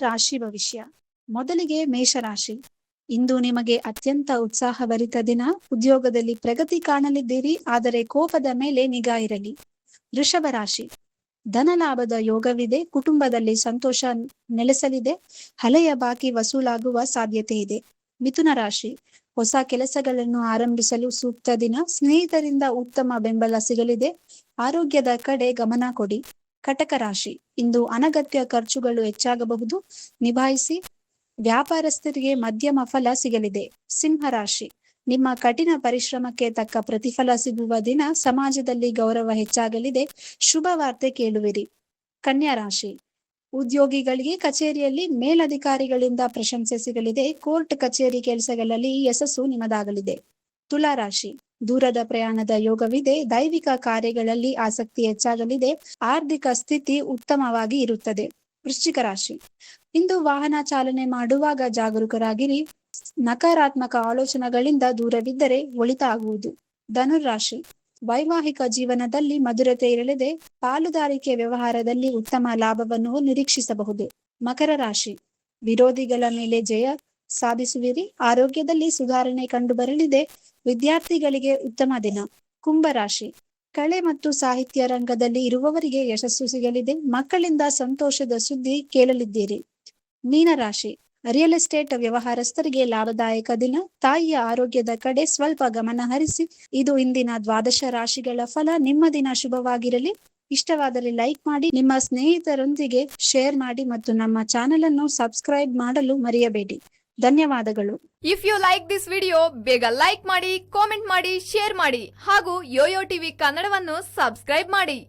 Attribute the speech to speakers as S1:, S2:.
S1: ರಾಶಿ ಭವಿಷ್ಯ. ಮೊದಲಿಗೆ ಮೇಷರಾಶಿ. ಇಂದು ನಿಮಗೆ ಅತ್ಯಂತ ಉತ್ಸಾಹಭರಿತ ದಿನ. ಉದ್ಯೋಗದಲ್ಲಿ ಪ್ರಗತಿ ಕಾಣಲಿದ್ದೀರಿ, ಆದರೆ ಕೋಪದ ಮೇಲೆ ನಿಗಾ ಇರಲಿ. ವೃಷಭ ರಾಶಿ. ಧನಲಾಭದ ಯೋಗವಿದೆ. ಕುಟುಂಬದಲ್ಲಿ ಸಂತೋಷ ನೆಲೆಸಲಿದೆ. ಹಳೆಯ ಬಾಕಿ ವಸೂಲಾಗುವ ಸಾಧ್ಯತೆ ಇದೆ. ಮಿಥುನ ರಾಶಿ. ಹೊಸ ಕೆಲಸಗಳನ್ನು ಆರಂಭಿಸಲು ಸೂಕ್ತ ದಿನ. ಸ್ನೇಹಿತರಿಂದ ಉತ್ತಮ ಬೆಂಬಲ ಸಿಗಲಿದೆ. ಆರೋಗ್ಯದ ಕಡೆ ಗಮನ ಕೊಡಿ. ಕಟಕ ರಾಶಿ. ಇಂದು ಅನಗತ್ಯ ಖರ್ಚುಗಳು ಹೆಚ್ಚಾಗಬಹುದು, ನಿಭಾಯಿಸಿ. ವ್ಯಾಪಾರಸ್ಥರಿಗೆ ಮಧ್ಯಮ ಫಲ ಸಿಗಲಿದೆ. ಸಿಂಹ ರಾಶಿ. ನಿಮ್ಮ ಕಠಿಣ ಪರಿಶ್ರಮಕ್ಕೆ ತಕ್ಕ ಪ್ರತಿಫಲ ಸಿಗುವ ದಿನ. ಸಮಾಜದಲ್ಲಿ ಗೌರವ ಹೆಚ್ಚಾಗಲಿದೆ. ಶುಭ ವಾರ್ತೆ ಕೇಳುವಿರಿ. ಕನ್ಯಾ ರಾಶಿ. ಉದ್ಯೋಗಿಗಳಿಗೆ ಕಚೇರಿಯಲ್ಲಿ ಮೇಲಧಿಕಾರಿಗಳಿಂದ ಪ್ರಶಂಸೆ ಸಿಗಲಿದೆ. ಕೋರ್ಟ್ ಕಚೇರಿ ಕೆಲಸಗಳಲ್ಲಿ ಯಶಸ್ಸು ನಿಮ್ಮದಾಗಲಿದೆ. ತುಲಾ ರಾಶಿ. ದೂರದ ಪ್ರಯಾಣದ ಯೋಗವಿದೆ. ದೈವಿಕ ಕಾರ್ಯಗಳಲ್ಲಿ ಆಸಕ್ತಿ ಹೆಚ್ಚಾಗಲಿದೆ. ಆರ್ಥಿಕ ಸ್ಥಿತಿ ಉತ್ತಮವಾಗಿ ಇರುತ್ತದೆ. ವೃಶ್ಚಿಕ ರಾಶಿ. ಇಂದು ವಾಹನ ಚಾಲನೆ ಮಾಡುವಾಗ ಜಾಗರೂಕರಾಗಿರಿ. ನಕಾರಾತ್ಮಕ ಆಲೋಚನೆಗಳಿಂದ ದೂರವಿದ್ದರೆ ಒಳಿತಾಗುವುದು. ಧನುರಾಶಿ. ವೈವಾಹಿಕ ಜೀವನದಲ್ಲಿ ಮಧುರತೆ ಇರಲಿದೆ. ಪಾಲುದಾರಿಕೆ ವ್ಯವಹಾರದಲ್ಲಿ ಉತ್ತಮ ಲಾಭವನ್ನು ನಿರೀಕ್ಷಿಸಬಹುದು. ಮಕರ ರಾಶಿ. ವಿರೋಧಿಗಳ ಮೇಲೆ ಜಯ ಸಾಧಿಸುವಿರಿ. ಆರೋಗ್ಯದಲ್ಲಿ ಸುಧಾರಣೆ ಕಂಡುಬರಲಿದೆ. ವಿದ್ಯಾರ್ಥಿಗಳಿಗೆ ಉತ್ತಮ ದಿನ. ಕುಂಭರಾಶಿ. ಕಲೆ ಮತ್ತು ಸಾಹಿತ್ಯ ರಂಗದಲ್ಲಿ ಇರುವವರಿಗೆ ಯಶಸ್ಸು ಸಿಗಲಿದೆ. ಮಕ್ಕಳಿಂದ ಸಂತೋಷದ ಸುದ್ದಿ ಕೇಳಲಿದ್ದೀರಿ. ಮೀನರಾಶಿ. ರಿಯಲ್ ಎಸ್ಟೇಟ್ ವ್ಯವಹಾರಸ್ಥರಿಗೆ ಲಾಭದಾಯಕ ದಿನ. ತಾಯಿಯ ಆರೋಗ್ಯದ ಕಡೆ ಸ್ವಲ್ಪ ಗಮನ ಹರಿಸಿ. ಇದು ಇಂದಿನ 12 ರಾಶಿಗಳ ಫಲ. ನಿಮ್ಮ ದಿನ ಶುಭವಾಗಿರಲಿ. ಇಷ್ಟವಾದರೆ ಲೈಕ್ ಮಾಡಿ, ನಿಮ್ಮ ಸ್ನೇಹಿತರೊಂದಿಗೆ ಶೇರ್ ಮಾಡಿ ಮತ್ತು ನಮ್ಮ ಚಾನೆಲ್ ಅನ್ನು ಸಬ್ಸ್ಕ್ರೈಬ್ ಮಾಡಲು ಮರೆಯಬೇಡಿ. ಧನ್ಯವಾದಗಳು.
S2: If you like this video, ಬೇಗ ಲೈಕ್ ಮಾಡಿ, ಕಾಮೆಂಟ್ ಮಾಡಿ, ಶೇರ್ ಮಾಡಿ ಹಾಗೂ ಯೋಯೋ ಟಿವಿ ಕನ್ನಡವನ್ನು ಸಬ್ಸ್ಕ್ರೈಬ್ ಮಾಡಿ.